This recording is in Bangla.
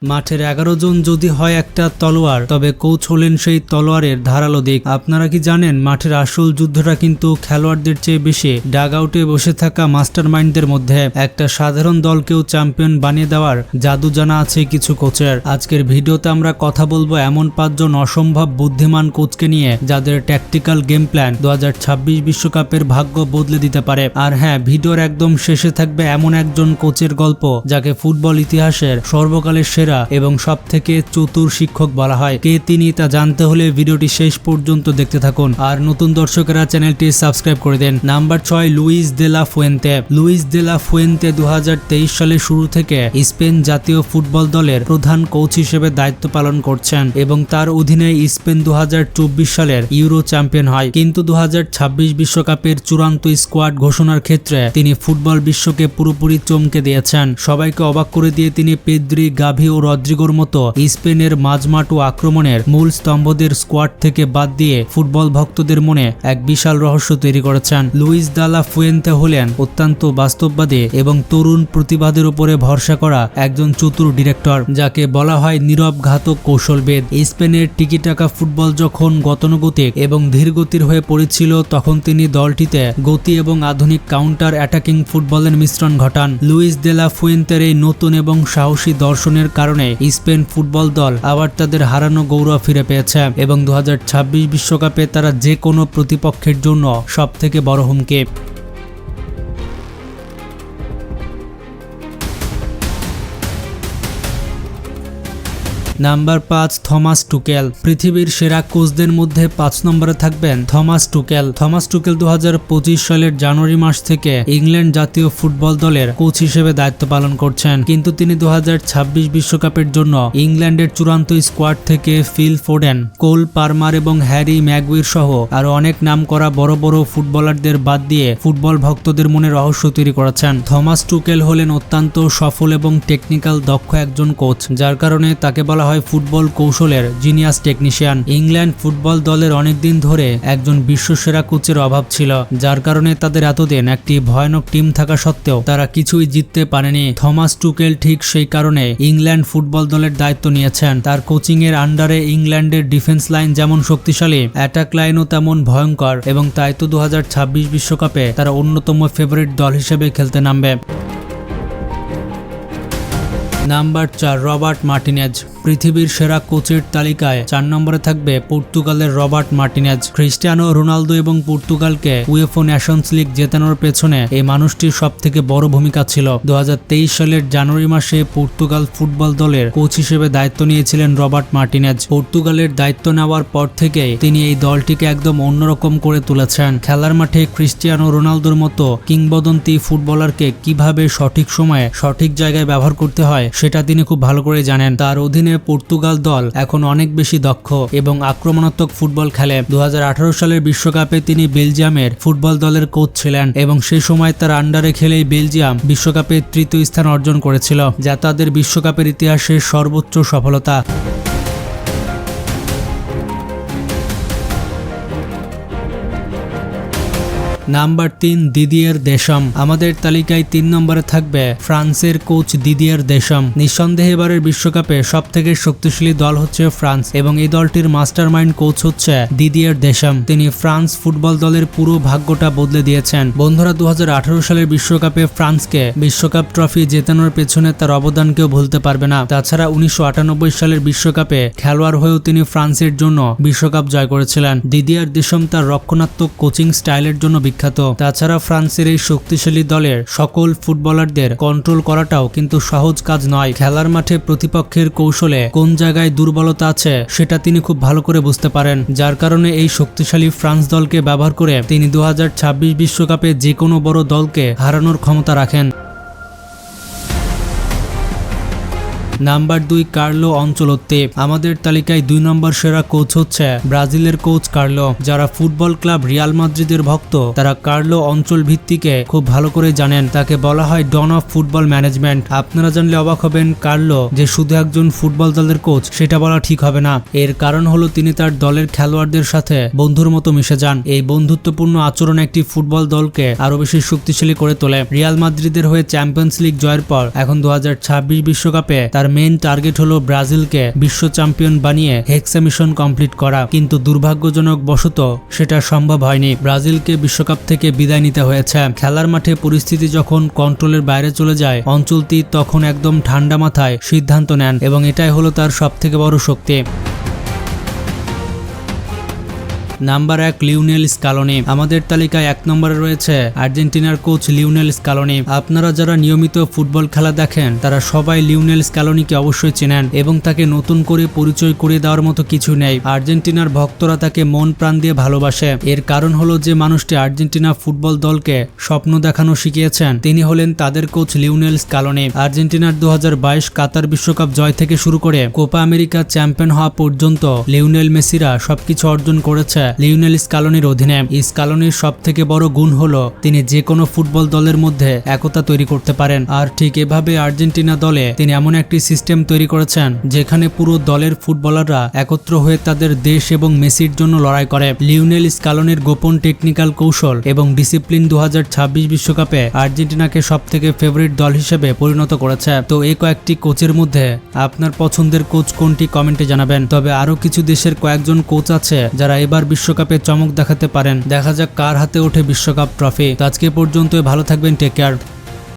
মাঠের 11 জন যদি হয় একটা তলোয়ার, তবে কোচ হলেন সেই তলোয়ারের ধারালো দিক। আপনারা কি জানেন মাঠের আসল যুদ্ধটা কিন্তু খেলোয়াড়দের চেয়ে বেশি ডাগ আউটে বসে থাকা মাস্টারমাইন্ডদের মধ্যে। একটা সাধারণ দলকেও চ্যাম্পিয়ন বানিয়ে দেওয়ার জাদু জানা আছে কিছু কোচের। আজকের ভিডিওতে আমরা কথা বলবো এমন 5 জন অসম্ভব বুদ্ধিমান কোচকে নিয়ে যাদের ট্যাকটিক্যাল গেম প্ল্যান 2026 বিশ্বকাপের ভাগ্য বদলে দিতে পারে। আর হ্যাঁ, ভিডিওর একদম শেষে থাকবে এমন একজন কোচের গল্প যাকে ফুটবল ইতিহাসের সর্বকালের সেরা এবং সবথেকে চতুর শিক্ষক বলা হয়। কে তিনি তা জানতে হলে ভিডিওটি শেষ পর্যন্ত দেখতে থাকুন। আর নতুন দর্শকেরা চ্যানেলটি সাবস্ক্রাইব করে দেন। Number 6, Luis de la Fuente. Luis de la Fuente 2023 সালের শুরু থেকে স্পেন জাতীয় ফুটবল দলের প্রধান কোচ হিসেবে দায়িত্ব পালন করছেন এবং তার অধীনে স্পেন 2024 সালের ইউরো চ্যাম্পিয়ন হয়। কিন্তু 2026 বিশ্বকাপের চূড়ান্ত স্কোয়াড ঘোষণার ক্ষেত্রে তিনি ফুটবল বিশ্বকে পুরোপুরি চমকে দিয়েছেন। সবাইকে অবাক করে দিয়ে তিনি পেদ্রি, গাভি ও রদ্রিগোর মতো স্পেনের মাঝমাঠ ও আক্রমণের মূল স্তম্ভদের স্কোয়াড থেকে বাদ দিয়ে ফুটবল ভক্তদের মনে এক বিশাল রহস্য তৈরি করেছেন। লুইস দে লা ফুয়েন্তে হলেন অত্যন্ত বাস্তববাদী এবং তরুণ প্রতিভাদের উপরে ভরসা করা একজন চতুর ডিরেক্টর, যাকে বলা হয় নীরব ঘাতক কৌশলবিদ। স্পেনের টিকিটাকা ফুটবল যখন গতানুগতিক এবং ধীরগতির হয়ে পড়েছিল, তখন তিনি দলটিতে গতি এবং আধুনিক কাউন্টার অ্যাটাকিং ফুটবলের মিশ্রণ ঘটান। লুইস দে লা ফুয়েন্তের এই নতুন এবং সাহসী দর্শনের কারণে স্পেন ফুটবল দল আবার তাদের হারানো গৌরব ফিরে পেয়েছে এবং 2026 বিশ্বকাপে তারা যে কোনো প্রতিপক্ষের জন্য সবথেকে বড় হুমকি। Number 5, Thomas Tuchel. পৃথিবীর সেরা কোচদের মধ্যে 5 নম্বরে থাকবেন থমাস টুকেল। থমাস টুকেল 2025 সালের জানুয়ারি মাস থেকে ইংল্যান্ড জাতীয় ফুটবল দলের কোচ হিসেবে দায়িত্ব পালন করছেন। কিন্তু তিনি 2026 বিশ্বকাপের জন্য ইংল্যান্ডের চূড়ান্ত স্কোয়াড থেকে ফিল ফোডেন, কোল পারমার এবং হ্যারি ম্যাগুইর সহ আরো অনেক নাম করা বড় বড় ফুটবলারদের বাদ দিয়ে ফুটবল ভক্তদের মনে রহস্য তৈরি করেছেন। থমাস টুকেল হলেন অত্যন্ত সফল এবং টেকনিক্যাল দক্ষ একজন কোচ, যার কারণে তাকে বলা হয় ফুটবল কৌশলের জিনিয়াস টেকনিশিয়ান। ইংল্যান্ড ফুটবল দলের অনেকদিন ধরে একজন বিশ্বসেরা কোচের অভাব ছিল, যার কারণে তাদের এতদিন একটি ভয়ানক টিম থাকা সত্ত্বেও তারা কিছুই জিততে পারেনি। থমাস টুকেল ঠিক সেই কারণে ইংল্যান্ড ফুটবল দলের দায়িত্ব নিয়েছেন। তার কোচিং এর আন্ডারে ইংল্যান্ডের ডিফেন্স লাইন যেমন শক্তিশালী, অ্যাটাক লাইনও তেমন ভয়ঙ্কর এবং তাই তো 2026 বিশ্বকাপে তারা অন্যতম ফেভারিট দল হিসেবে খেলতে নামবে। Number 4, Robert Martinez. পৃথিবীর সেরা কোচের তালিকায় 4 নম্বরে থাকবে পর্তুগালের রবার্ট মার্টিনেজ। ক্রিস্টিয়ানো রোনালদো এবং পর্তুগালকে উয়েফা নেশনস লিগ জেতানোর পেছনে এই মানুষটির সবথেকে বড় ভূমিকা ছিল। 2023 সালের জানুয়ারি মাসে পর্তুগাল ফুটবল দলের কোচ হিসেবে দায়িত্ব নিয়েছিলেন রবার্ট মার্টিনেজ। পর্তুগালের দায়িত্ব নেওয়ার পর থেকে তিনি এই দলটিকে একদম অন্যরকম করে তুলেছেন। খেলার মাঠে ক্রিস্টিয়ানো রোনালদোর মতো কিংবদন্তি ফুটবলারকে কিভাবে সঠিক সময়ে সঠিক জায়গায় ব্যবহার করতে হয় সেটা তিনি খুব ভালো করে জানেন। তার অধীনে পর্তুগাল দল এখন অনেক বেশি দক্ষ এবং আক্রমণাত্মক ফুটবল খেলে। 2018 সালের বিশ্বকাপে তিনি বেলজিয়ামের ফুটবল দলের কোচ ছিলেন এবং সেই সময় তার আন্ডারে খেলেই বেলজিয়াম বিশ্বকাপে 3য় স্থান অর্জন করেছিল, যা তাদের বিশ্বকাপের ইতিহাসের সর্বোচ্চ সফলতা। Number 3, Didier Deschamps. আমাদের তালিকায় 3 নম্বরে থাকবে ফ্রান্সের কোচ দিদিয়ের দেশাম। নিঃসন্দেহে এবারের বিশ্বকাপে সবথেকে শক্তিশালী দল হচ্ছে ফ্রান্স এবং এই দলটির মাস্টারমাইন্ড কোচ হচ্ছে দিদিয়ের দেশাম। তিনি ফ্রান্স ফুটবল দলের পুরো ভাগ্যটা বদলে দিয়েছেন। বন্ধুরা, 2018 সালের বিশ্বকাপে ফ্রান্সকে বিশ্বকাপ ট্রফি জেতানোর পেছনে তার অবদানকেও ভুলতে পারবে না। তাছাড়া 1998 সালের বিশ্বকাপে খেলোয়াড় হয়েও তিনি ফ্রান্সের জন্য বিশ্বকাপ জয় করেছিলেন। দিদিয়ের দেশাম তার রক্ষণাত্মক কোচিং স্টাইলের জন্য বিখ্যাত। তাছাড়া ফ্রান্সের এই শক্তিশালী দলের সকল ফুটবলারদের কন্ট্রোল করাটাও কিন্তু সহজ কাজ নয়। খেলার মাঠে প্রতিপক্ষের কৌশলে কোন জায়গায় দুর্বলতা আছে সেটা তিনি খুব ভালো করে বুঝতে পারেন, যার কারণে এই শক্তিশালী ফ্রান্স দলকে ব্যবহার করে তিনি 2026 বিশ্বকাপে যে কোনো বড় দলকে হারানোর ক্ষমতা রাখেন। Number 2, Carlo Ancelotti. আমাদের তালিকায় 2 নম্বর সেরা কোচ হচ্ছে ব্রাজিলের কোচ কার্লো। যারা ফুটবল ক্লাব রিয়াল মাদ্রিদের ভক্ত তারা কার্লো অঞ্চল ভিত্তিকে খুব ভালো করে জানেন। তাকে বলা হয় ডন অফ ফুটবল ম্যানেজমেন্ট। আপনারা জানলে অবাক হবেন কার্লো যে শুধু একজন ফুটবল দলের কোচ সেটা বলা ঠিক হবে না। এর কারণ হলো তিনি তার দলের খেলোয়াড়দের সাথে বন্ধুর মতো মিশে যান। এই বন্ধুত্বপূর্ণ আচরণ একটি ফুটবল দলকে আরো বেশি শক্তিশালী করে তোলে। রিয়াল মাদ্রিদের হয়ে চ্যাম্পিয়ন্স লিগ জয়ের পর এখন 2026 বিশ্বকাপে তার মেইন টার্গেট হলো ব্রাজিলকে বিশ্ব চ্যাম্পিয়ন বানিয়ে হেক্সা মিশন কমপ্লিট করা, কিন্তু দুর্ভাগ্যজনক বশত সেটা সম্ভব হয়নি। ব্রাজিলকে বিশ্বকাপ থেকে বিদায় নিতে হয়েছে। খেলার মাঠে পরিস্থিতি যখন কন্ট্রোলের বাইরে চলে যায়, অঞ্চলটি তখন একদম ঠান্ডা মাথায় সিদ্ধান্ত নেন এবং এটাই হলো তার সবথেকে বড় শক্তি। Number 1, Lionel Scaloni. আমাদের তালিকায় 1 নম্বরে রয়েছে আর্জেন্টিনার কোচ লিওনেল স্কালোনি। আপনারা যারা নিয়মিত ফুটবল খেলা দেখেন তারা সবাই লিওনেল স্কালোনিকে অবশ্যই চেনেন এবং তাকে নতুন করে পরিচয় করে দেওয়ার মতো কিছু নেই। আর্জেন্টিনার ভক্তরা তাকে মন প্রাণ দিয়ে ভালোবাসে। এর কারণ হলো যে মানুষটি আর্জেন্টিনা ফুটবল দলকে স্বপ্ন দেখানো শিখিয়েছেন, তিনি হলেন তাদের কোচ লিওনেল স্কালোনি। আর্জেন্টিনার 2022 কাতার বিশ্বকাপ জয় থেকে শুরু করে কোপা আমেরিকা চ্যাম্পিয়ন হওয়া পর্যন্ত লিওনেল মেসিরা সবকিছু অর্জন করেছে লিওনেল স্কালোনির অধীনে। স্কালোনির সবথেকে বড় গুণ হলো তিনি যে কোনো ফুটবল দলের মধ্যে একতা তৈরি করতে পারেন। আর ঠিক এভাবে আর্জেন্টিনা দলে তিনি এমন একটি সিস্টেম তৈরি করেছেন যেখানে পুরো দলের ফুটবলাররা একত্র হয়ে তাদের দেশ এবং মেসির জন্য লড়াই করে। লিওনেল স্কালোনির গোপন টেকনিক্যাল কৌশল এবং ডিসিপ্লিন 2026 বিশ্বকাপে আর্জেন্টিনাকে সবথেকে ফেভারিট দল হিসেবে পরিণত করেছে। তো এই কয়েকটি কোচের মধ্যে আপনার পছন্দের কোচ কোনটি কমেন্টে জানাবেন। তবে আরো কিছু দেশের কয়েকজন কোচ আছে যারা এবার বিশ্বকাপে চমক দেখাতে পারেন। দেখা যাক কার হাতে ওঠে বিশ্বকাপ ট্রফি। তো আজকে পর্যন্ত ভালো থাকবেন, টেক কেয়ার।